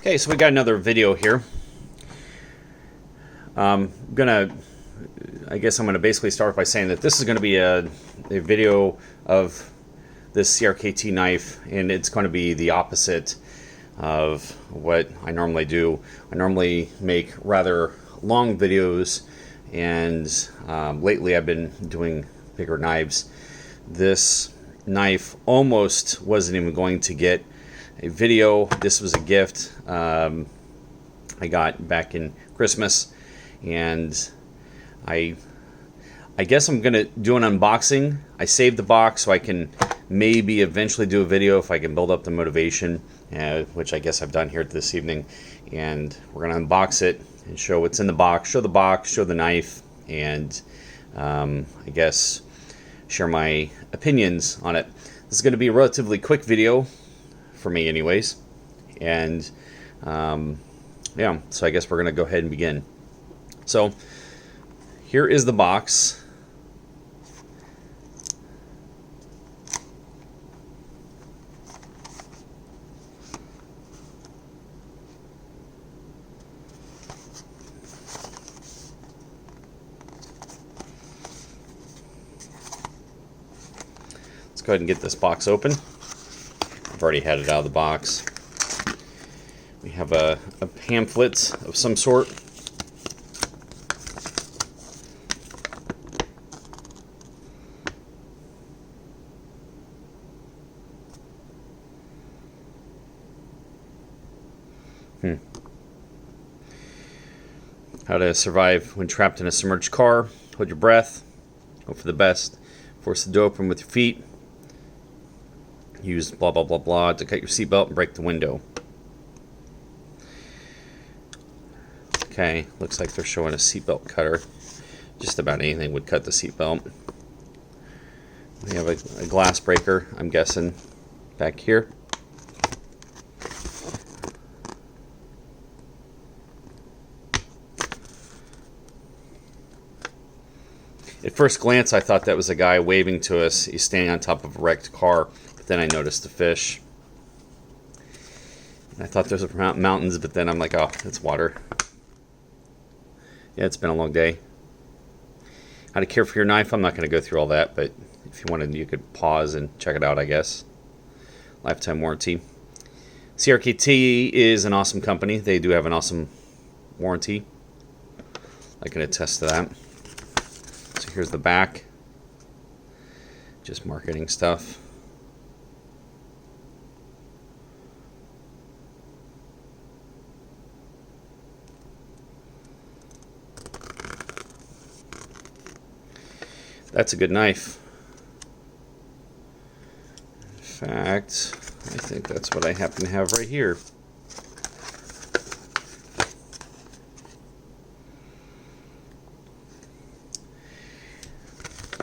Okay, so we got another video here. I guess I'm gonna basically start by saying that this is gonna be a video of this crkt knife, and it's going to be the opposite of what I normally do. I normally make rather long videos, and lately I've been doing bigger knives. This knife almost wasn't even going to get a video. This was a gift I got back in Christmas, and I guess I'm gonna do an unboxing. I saved the box so I can maybe eventually do a video if I can build up the motivation, which I guess I've done here this evening. And we're gonna unbox it and show what's in the box, show the knife, and I guess share my opinions on it. This is going to be a relatively quick video for me anyways, and yeah, so I guess we're going to go ahead and begin. So here is the box. Let's go ahead and get this box open. I've already had it out of the box. We have a pamphlet of some sort. How to survive when trapped in a submerged car. Hold your breath. Hope for the best. Force the door open with your feet. Use blah blah blah blah to cut your seatbelt and break the window. Okay, looks like they're showing a seatbelt cutter. Just about anything would cut the seatbelt. We have a glass breaker, I'm guessing, back here. At first glance, I thought that was a guy waving to us. He's standing on top of a wrecked car. But then I noticed the fish. I thought those were mountains, but then I'm like, oh, it's water. Yeah, it's been a long day. How to care for your knife. I'm not going to go through all that, but if you wanted, you could pause and check it out, I guess. Lifetime warranty. crkt is an awesome company. They do have an awesome warranty. I can attest to that. So here's the back. Just marketing stuff. That's a good knife. In fact, I think that's what I happen to have right here.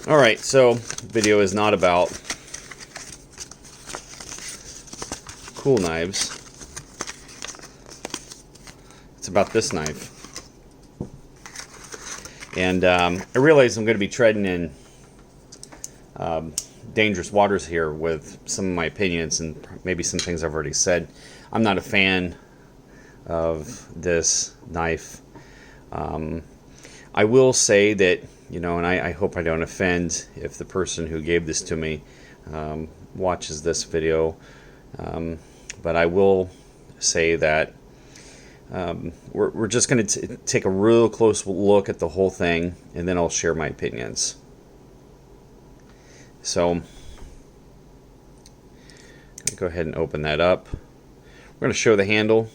Alright, so video is not about cool knives. It's about this knife. And I realize I'm going to be treading in dangerous waters here with some of my opinions and maybe some things I've already said. I'm not a fan of this knife. I will say that, you know, and I hope I don't offend if the person who gave this to me watches this video, but I will say that we're just going to take a real close look at the whole thing, and then I'll share my opinions. So, I'm going to go ahead and open that up. We're going to show the handle.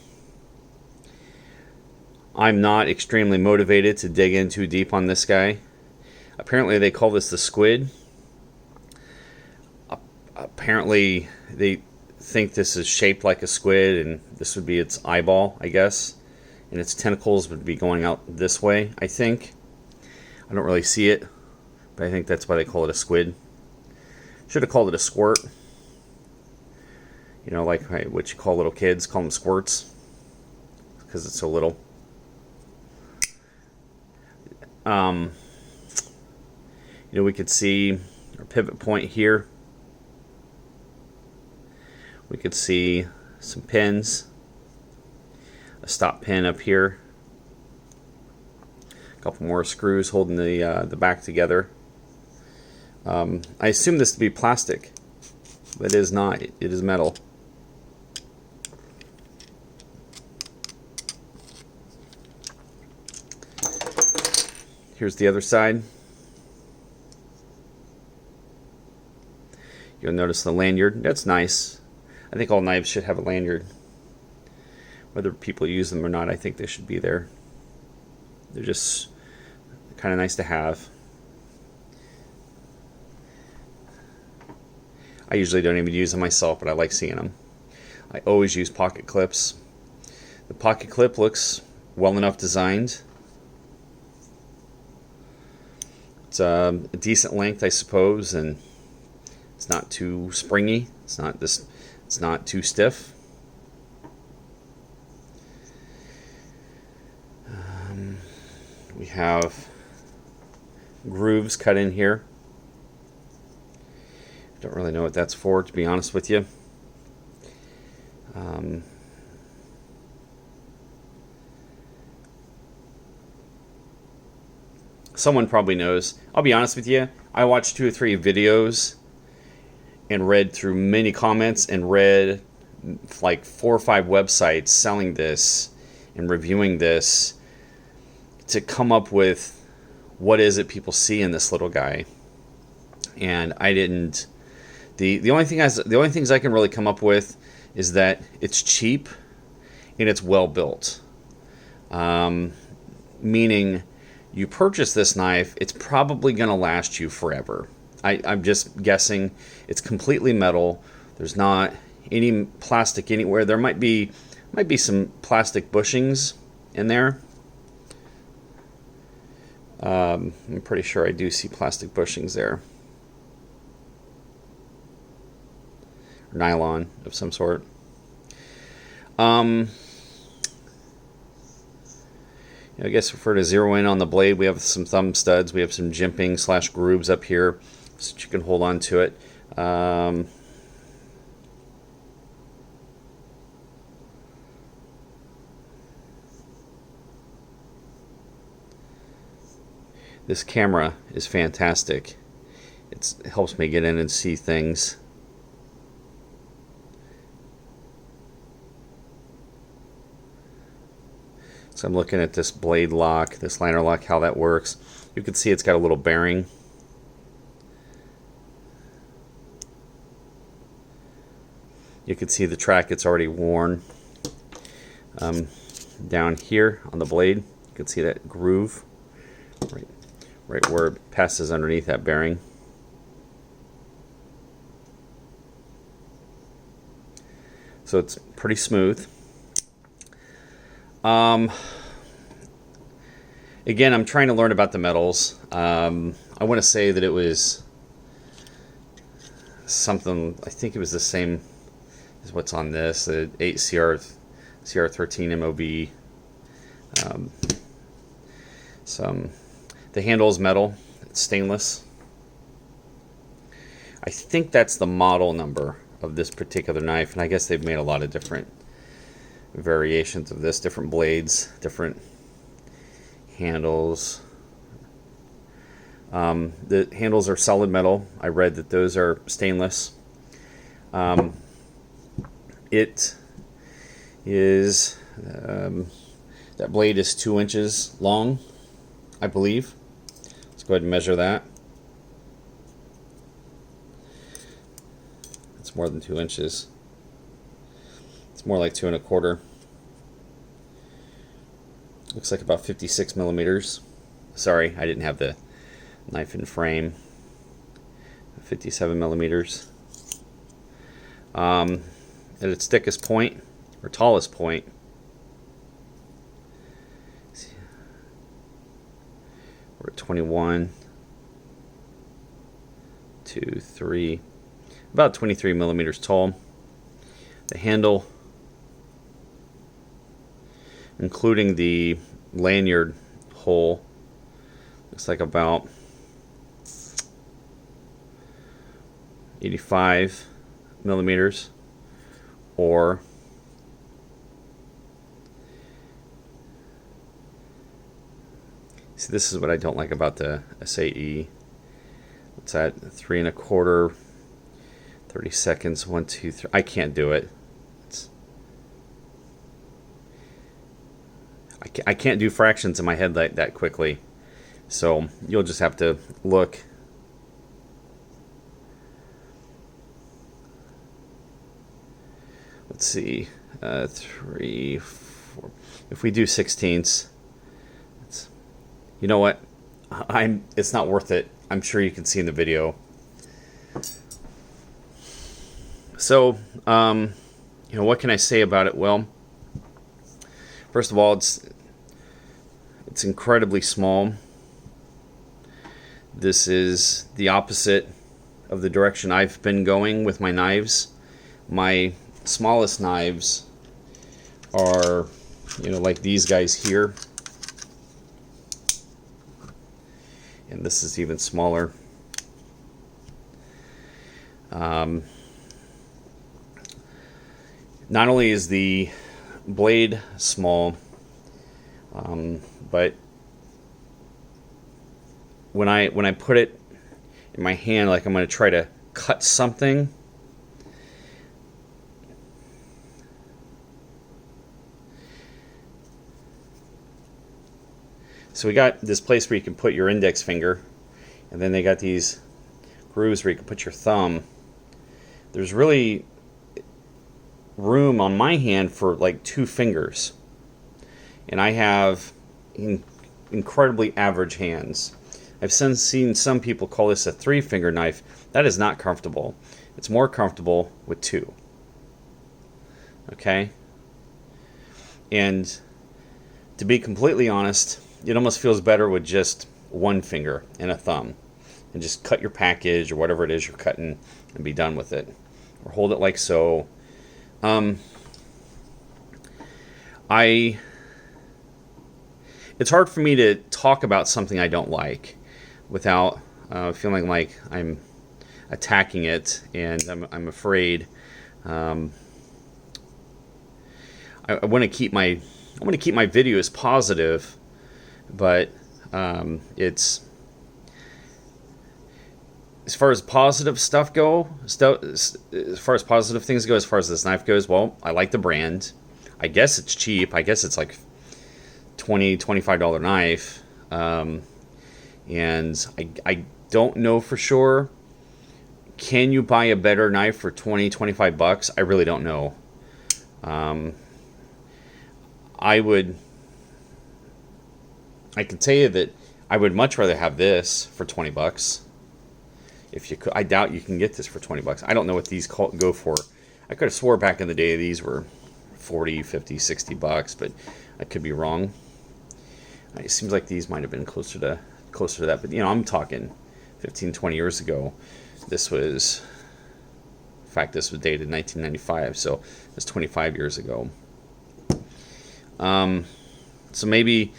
I'm not extremely motivated to dig in too deep on this guy. Apparently they call this the squid. Apparently they think this is shaped like a squid, and this would be its eyeball, I guess, and its tentacles would be going out this way, I think. I don't really see it, but I think that's why they call it a squid. Should have called it a squirt. You know, like what you call little kids, call them squirts, because it's so little. You know, we could see our pivot point here. We could see some pins. a stop pin up here. A couple more screws holding the back together. I assume this to be plastic, but it is not. It is metal. Here's the other side. You'll notice the lanyard. That's nice. I think all knives should have a lanyard. Whether people use them or not, I think they should be there. They're just kind of nice to have. I usually don't even use them myself, but I like seeing them. I always use pocket clips. The pocket clip looks well enough designed. It's a decent length, I suppose, and it's not too springy. It's not too stiff. We have grooves cut in here. Don't really know what that's for, to be honest with you. Someone probably knows. I'll be honest with you, I watched 2 or 3 videos and read through many comments and read like 4 or 5 websites selling this and reviewing this to come up with what is it people see in this little guy. And I didn't. The only things I can really come up with is that it's cheap and it's well built. Meaning, you purchase this knife, it's probably going to last you forever. I'm just guessing. It's completely metal. There's not any plastic anywhere. There might be some plastic bushings in there. I'm pretty sure I do see plastic bushings there. Or nylon of some sort. I guess if we're to zero in on the blade, we have some thumb studs. We have some jimping / grooves up here so that you can hold on to it. This camera is fantastic. It helps me get in and see things. So I'm looking at this blade lock, this liner lock, how that works. You can see it's got a little bearing. You can see the track it's already worn. Down here on the blade, you can see that groove right where it passes underneath that bearing. So it's pretty smooth. Again, I'm trying to learn about the metals. I want to say that it was something, I think it was the same as what's on this, the 8 CR13 MOV. The handle is metal, it's stainless. I think that's the model number of this particular knife, and I guess they've made a lot of different variations of this, different blades, different handles. The handles are solid metal. I read that those are stainless. It is that blade is 2 inches long, I believe. Let's go ahead and measure that. It's more than 2 inches. It's more like 2 1/4. Looks like about 56 millimeters. Sorry, I didn't have the knife in frame. 57 millimeters. At its thickest point, or tallest point, we're at 21, 2, 3, about 23 millimeters tall. The handle, including the lanyard hole, looks like about 85 millimeters, or See, this is what I don't like about the SAE. What's that? 3 1/4, 30 seconds, 1, 2, 3. I can't do it. I can't do fractions in my head that quickly. So you'll just have to look. Let's see, 3, 4. If we do 16ths, you know what? It's not worth it. I'm sure you can see in the video. So, what can I say about it? Well, first of all, it's incredibly small. This is the opposite of the direction I've been going with my knives. My smallest knives are, like these guys here. And this is even smaller. Not only is the blade small, but when I put it in my hand, like I'm going to try to cut something, so we got this place where you can put your index finger, and then they got these grooves where you can put your thumb. There's really room on my hand for like 2 fingers, and I have incredibly average hands. I've seen some people call this a 3-finger knife. That is not comfortable. It's more comfortable with 2. Okay? And to be completely honest, it almost feels better with just 1 finger and a thumb, and just cut your package or whatever it is you're cutting and be done with it, or hold it like so. It's hard for me to talk about something I don't like without feeling like I'm attacking it, and I'm afraid. I want to keep my videos positive, but it's, as far as positive stuff go, as far as positive things go, as far as this knife goes, well, I like the brand. I guess it's cheap. I guess it's like $25 knife. And I don't know for sure. Can you buy a better knife for $25? I really don't know. I can tell you that I would much rather have this for $20. If you could, I doubt you can get this for $20. I don't know what these go for. I could have swore back in the day these were $40, $50, $60, but I could be wrong. It seems like these might have been closer to that, but I'm talking 15, 20 years ago. This was, in fact, this was dated 1995, so it's 25 years ago. So maybe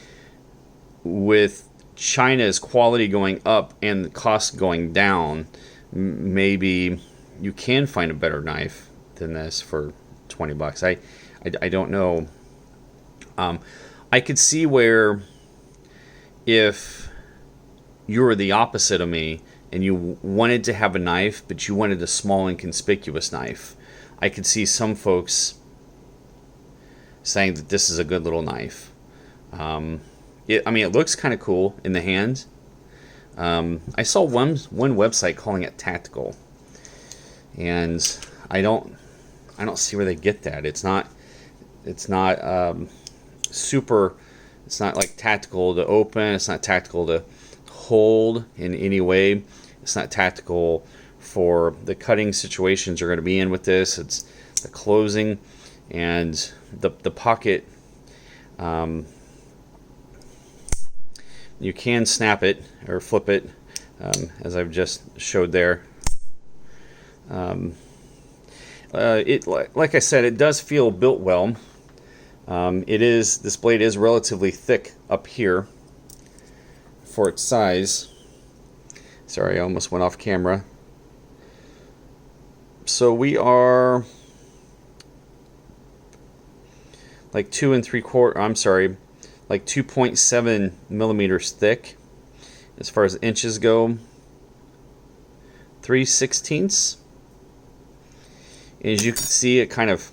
with China's quality going up and the cost going down, maybe you can find a better knife than this for $20. I don't know. I could see where, if you were the opposite of me and you wanted to have a knife, but you wanted a small inconspicuous knife, I could see some folks saying that this is a good little knife. It looks kind of cool in the hand. I saw one website calling it tactical, and I don't see where they get that. It's not super. It's not like tactical to open. It's not tactical to hold in any way. It's not tactical for the cutting situations you're going to be in with this. It's the closing and the pocket. You can snap it or flip it, as I've just showed there. Like I said, it does feel built well. This blade is relatively thick up here for its size. Sorry, I almost went off camera. So we are like 2 3/4. I'm sorry, like 2.7 millimeters thick. As far as inches go, 3/16. As you can see, it kind of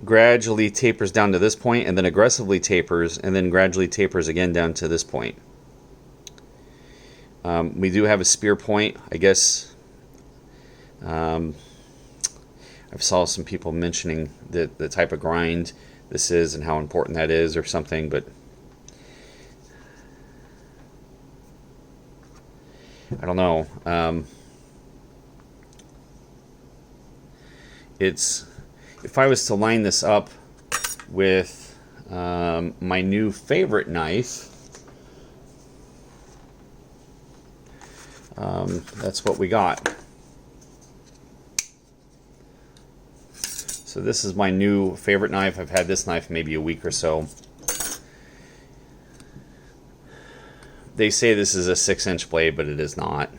gradually tapers down to this point, and then aggressively tapers, and then gradually tapers again down to this point. We do have a spear point, I guess. I've saw some people mentioning the type of grind this is and how important that is or something, but I don't know. If I was to line this up with my new favorite knife, that's what we got. So this is my new favorite knife. I've had this knife maybe a week or so. They say this is a 6-inch blade, but it is not.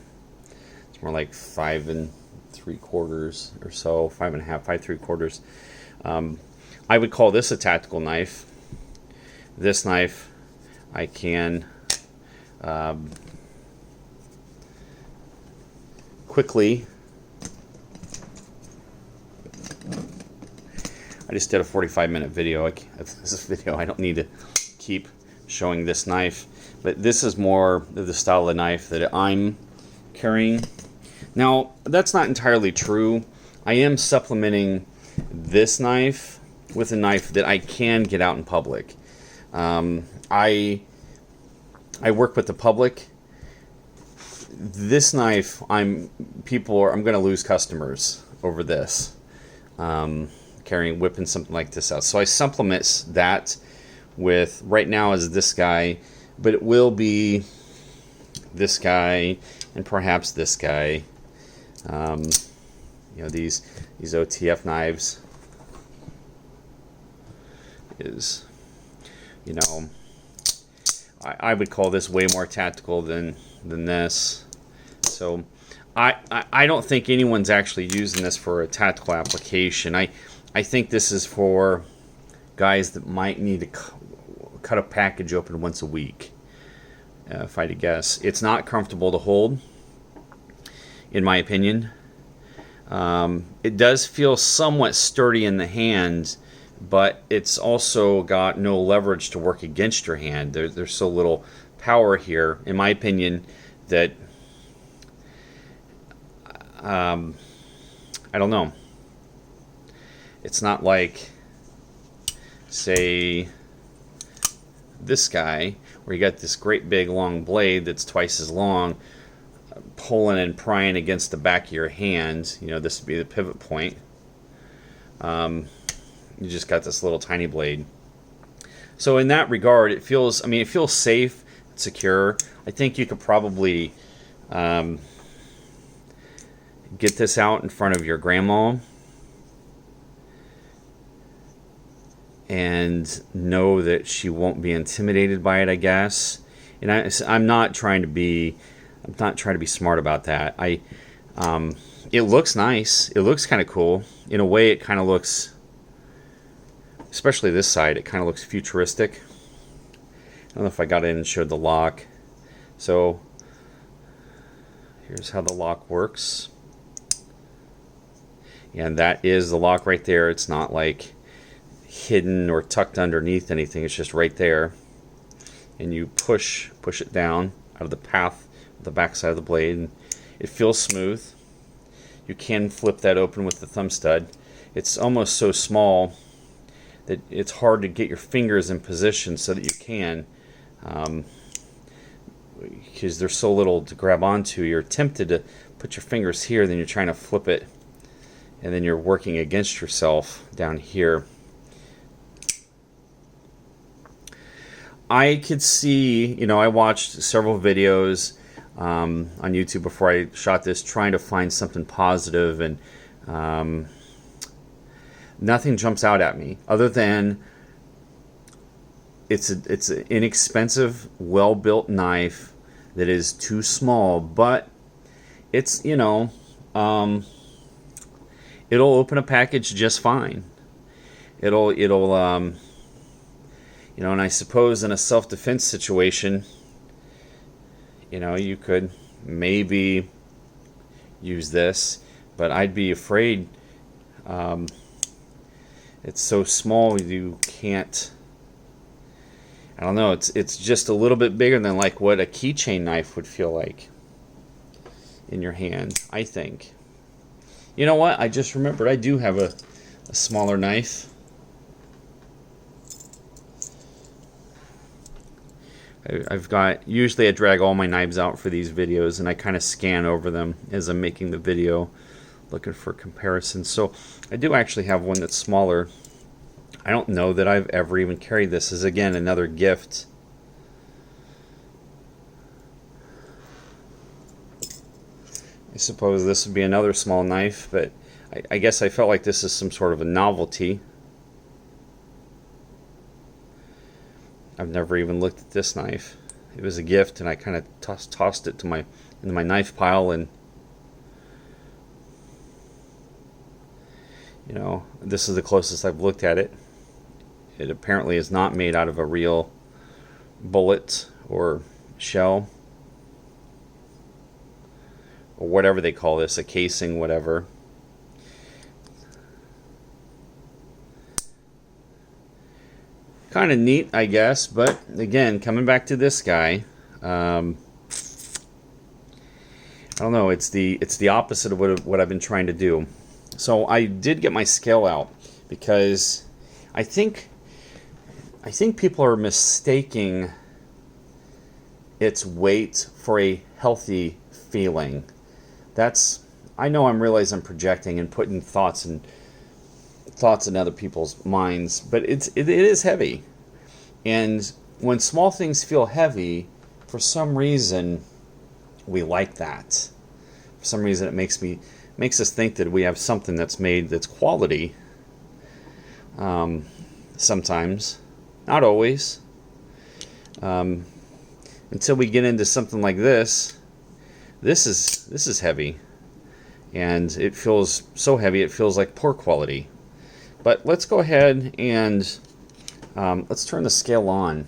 It's more like 5 3/4 or so, 5.5, 5 3/4. I would call this a tactical knife. This knife I can quickly. I just did a 45-minute video. This video, I don't need to keep showing this knife, but this is more the style of knife that I'm carrying. Now, that's not entirely true. I am supplementing this knife with a knife that I can get out in public. I work with the public. This knife, I'm going to lose customers over this. Whipping something like this out. So I supplement that with, right now is this guy, but it will be this guy and perhaps this guy. These OTF knives is, I would call this way more tactical than this. So I don't think anyone's actually using this for a tactical application. I think this is for guys that might need to cut a package open once a week, if I had to guess. It's not comfortable to hold, in my opinion. It does feel somewhat sturdy in the hand, but it's also got no leverage to work against your hand. There's so little power here, in my opinion, that I don't know. It's not like, say, this guy, where you got this great big long blade that's twice as long, pulling and prying against the back of your hand. This would be the pivot point. You just got this little tiny blade. So in that regard, it feels safe, secure. I think you could probably get this out in front of your grandma and know that she won't be intimidated by it, I guess. And I'm not trying to be smart about that. It looks nice. It looks kind of cool. In a way, it kind of looks, especially this side, it kind of looks futuristic. I don't know if I got in and showed the lock. So here's how the lock works. And that is the lock right there. It's not like hidden or tucked underneath anything. It's just right there, and you push it down out of the path of the back side of the blade, and it feels smooth. You can flip that open with the thumb stud. It's almost so small that it's hard to get your fingers in position so that you can, because there's so little to grab onto. You're tempted to put your fingers here, then you're trying to flip it, and then you're working against yourself down here. I could see, I watched several videos on YouTube before I shot this, trying to find something positive, and nothing jumps out at me other than it's an inexpensive, well-built knife that is too small, but it's, it'll open a package just fine. It'll You know, and I suppose in a self-defense situation, you know, you could maybe use this, but I'd be afraid it's so small you can't. I don't know. It's just a little bit bigger than like what a keychain knife would feel like in your hand, I think. You know what? I just remembered I do have a smaller knife. I've got, usually I drag all my knives out for these videos and I kind of scan over them as I'm making the video, looking for comparisons. So I do actually have one that's smaller. I don't know that I've ever even carried this. This is, again, another gift. I suppose this would be another small knife, but I guess I felt like this is some sort of a novelty. I've never even looked at this knife. It was a gift, and I kind of tossed it to into my knife pile, and you know, this is the closest I've looked at it. It apparently is not made out of a real bullet or shell or whatever they call this, a casing, whatever. Kind of neat, I guess, but again, coming back to this guy, I don't know. It's the opposite of what I've been trying to do. So I did get my scale out because I think people are mistaking its weight for a healthy feeling. I know I'm realizing I'm projecting and putting thoughts in other people's minds, but it is heavy. And when small things feel heavy, for some reason we like that. For some reason it makes us think that we have something that's quality. Sometimes, not always. Until we get into something like this. This is heavy, and it feels so heavy it feels like poor quality. But let's go ahead and let's turn the scale on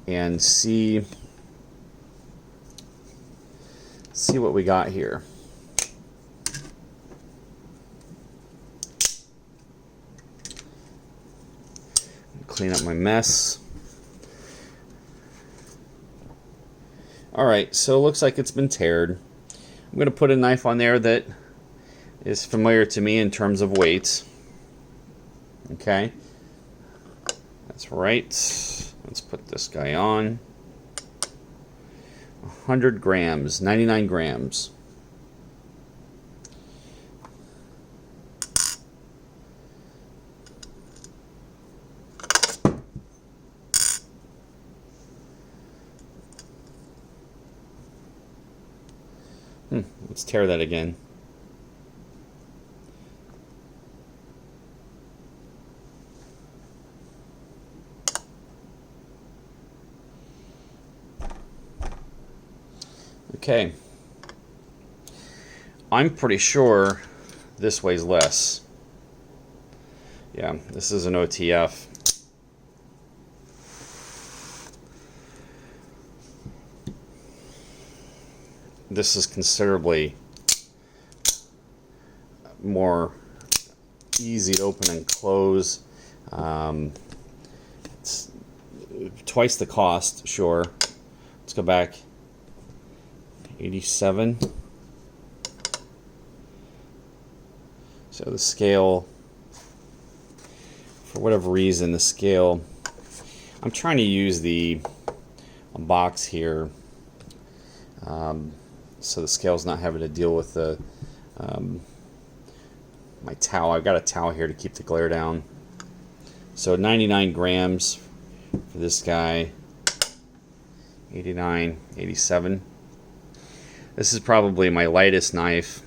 and see what we got here. Clean up my mess. Alright, so it looks like it's been tared. I'm going to put a knife on there that is familiar to me in terms of weight. Okay. That's right. Let's put this guy on. 100 grams, 99 grams. Let's tear that again. Okay. I'm pretty sure this weighs less. Yeah, this is an OTF. This is considerably more easy to open and close. It's twice the cost, sure. Let's go back. 87. So the scale, for whatever reason, the scale, I'm trying to use a box here. So the scale's not having to deal with my towel. I've got a towel here to keep the glare down. So 99 grams for this guy. 89, 87. This is probably my lightest knife.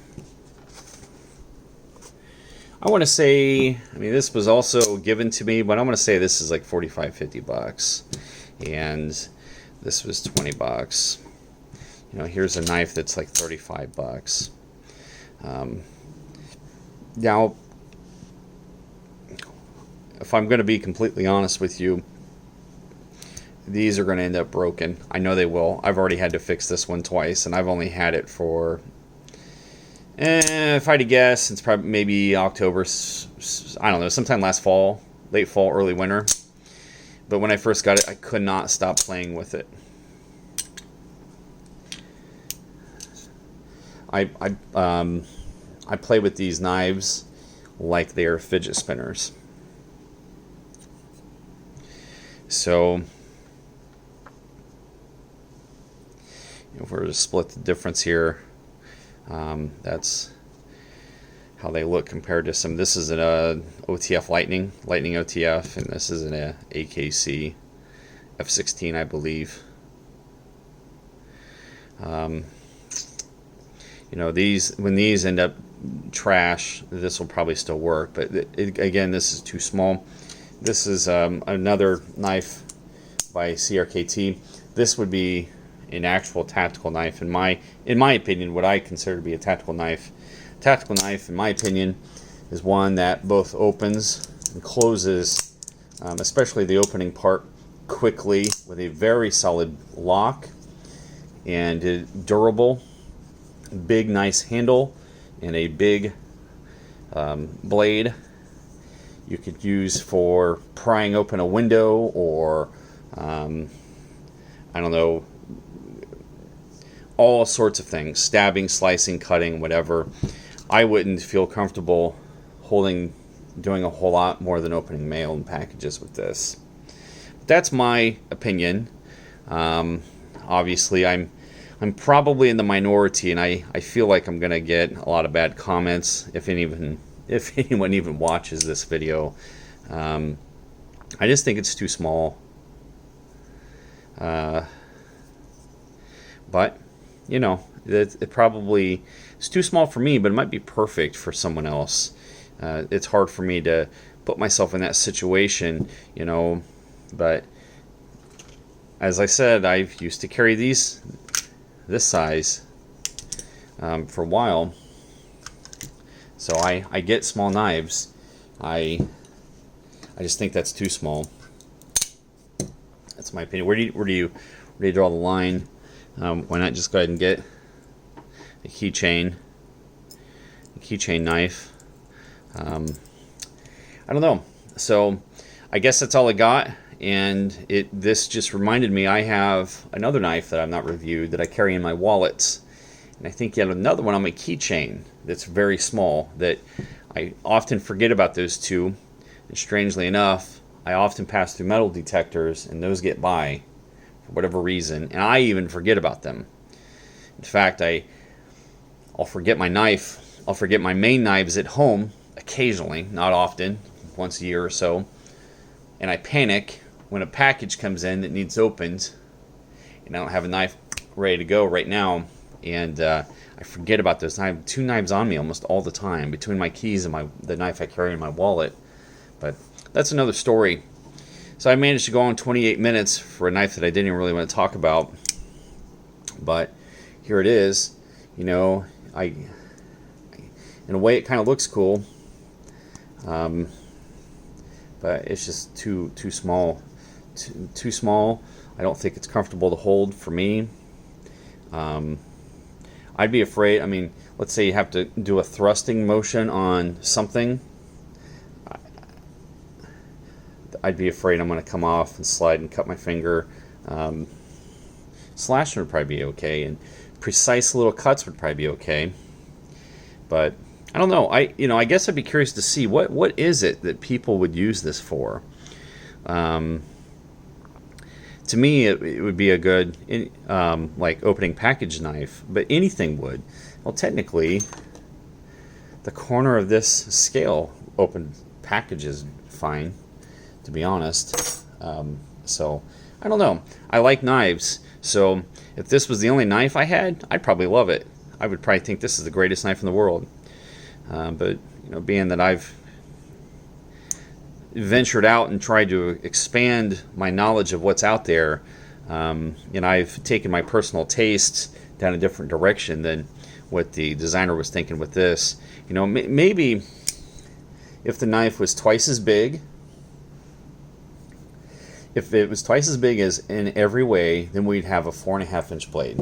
I want to say, I mean, this was also given to me, but I'm going to say this is like 45, 50 bucks. And this was 20 bucks. You know, here's a knife that's like 35 bucks. Now, if I'm going to be completely honest with you, these are going to end up broken. I know they will. I've already had to fix this one twice, and I've only had it for, if I had to guess, it's probably maybe October, I don't know, sometime last fall, late fall, early winter. But when I first got it, I could not stop playing with it. I play with these knives like they're fidget spinners. So, if we're to split the difference here, that's how they look compared to some. This is an OTF Lightning OTF, and this is an AKC F16, I believe. You know, when these end up trash, this will probably still work, but again, this is too small. This is another knife by crkt. This would be an actual tactical knife in my opinion. What I consider to be a tactical knife in my opinion is one that both opens and closes, especially the opening part, quickly with a very solid lock, and durable, big nice handle, and a big blade you could use for prying open a window, or I don't know, all sorts of things, stabbing, slicing, cutting, whatever. I wouldn't feel comfortable doing a whole lot more than opening mail and packages with this. That's my opinion. Obviously, I'm probably in the minority, and I feel like I'm gonna get a lot of bad comments if anyone even watches this video. I just think it's too small. But you know, it probably it's too small for me, but it might be perfect for someone else. It's hard for me to put myself in that situation, you know. But as I said, I've used to carry this size for a while, so I get small knives. I just think that's too small. That's my opinion. Where do you draw the line? Why not just go ahead and get a keychain knife? I don't know. So I guess that's all I got. And this just reminded me, I have another knife that I've not reviewed that I carry in my wallets, and I think yet another one on my keychain that's very small, that I often forget about those two. And strangely enough, I often pass through metal detectors, and those get by for whatever reason, and I even forget about them. In fact, I'll forget my knife. I'll forget my main knives at home occasionally, not often, once a year or so, and I panic when a package comes in that needs opened, and I don't have a knife ready to go right now, and I forget about those. I have two knives on me almost all the time, between my keys and the knife I carry in my wallet. But that's another story. So I managed to go on 28 minutes for a knife that I didn't even really want to talk about, but here it is. You know, in a way it kind of looks cool, but it's just too small. Too small. I don't think it's comfortable to hold for me. I'd be afraid. I mean, let's say you have to do a thrusting motion on something. I'd be afraid I'm going to come off and slide and cut my finger. Slashing would probably be okay, and precise little cuts would probably be okay. But I don't know. I guess I'd be curious to see what is it that people would use this for. To me, it would be a good like opening package knife, but anything would. Well, technically, the corner of this scale open packages fine, to be honest. So I don't know. I like knives, so if this was the only knife I had, I'd probably love it. I would probably think this is the greatest knife in the world. But being that I've ventured out and tried to expand my knowledge of what's out there, I've taken my personal tastes down a different direction than what the designer was thinking with this. Maybe if the knife was twice as big, If it was twice as big as in every way, then we'd have a 4.5-inch blade.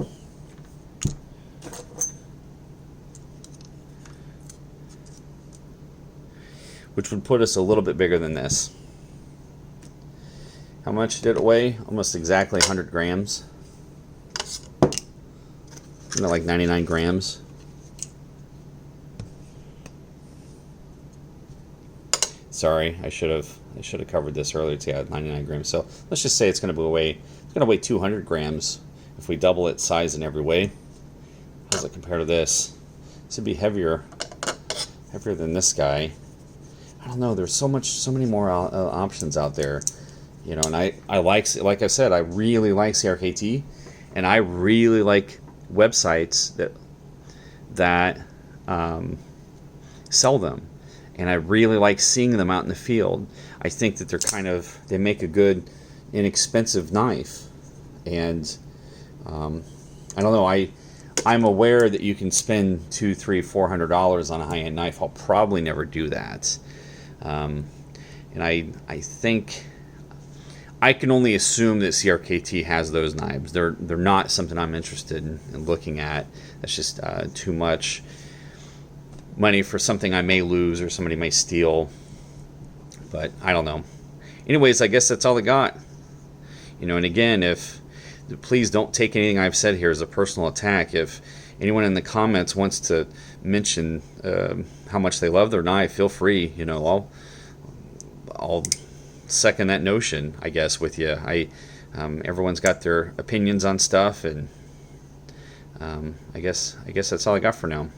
Which would put us a little bit bigger than this. How much did it weigh? Almost exactly 100 grams. Isn't that like 99 grams? Sorry, I should have covered this earlier. It's, yeah, 99 grams. So let's just say it's going to weigh 200 grams if we double its size in every way. How does it compare to this? This would be heavier than this guy. I don't know. There's so many more options out there, you know. And I like I said, I really like crkt, and I really like websites that sell them, and I really like seeing them out in the field. I think that they make a good, inexpensive knife, and I don't know. I'm aware that you can spend $200, $300, $400 on a high-end knife. I'll probably never do that. And I think I can only assume that crkt has those knives. They're not something I'm interested in looking at. That's just too much money for something I may lose or somebody may steal. But I don't know. Anyways, I guess that's all I got. You know, and again, please don't take anything I've said here as a personal attack. If anyone in the comments wants to mention how much they love their knife, feel free. You know, I'll second that notion, I guess, with you. Everyone's got their opinions on stuff, and I guess that's all I got for now.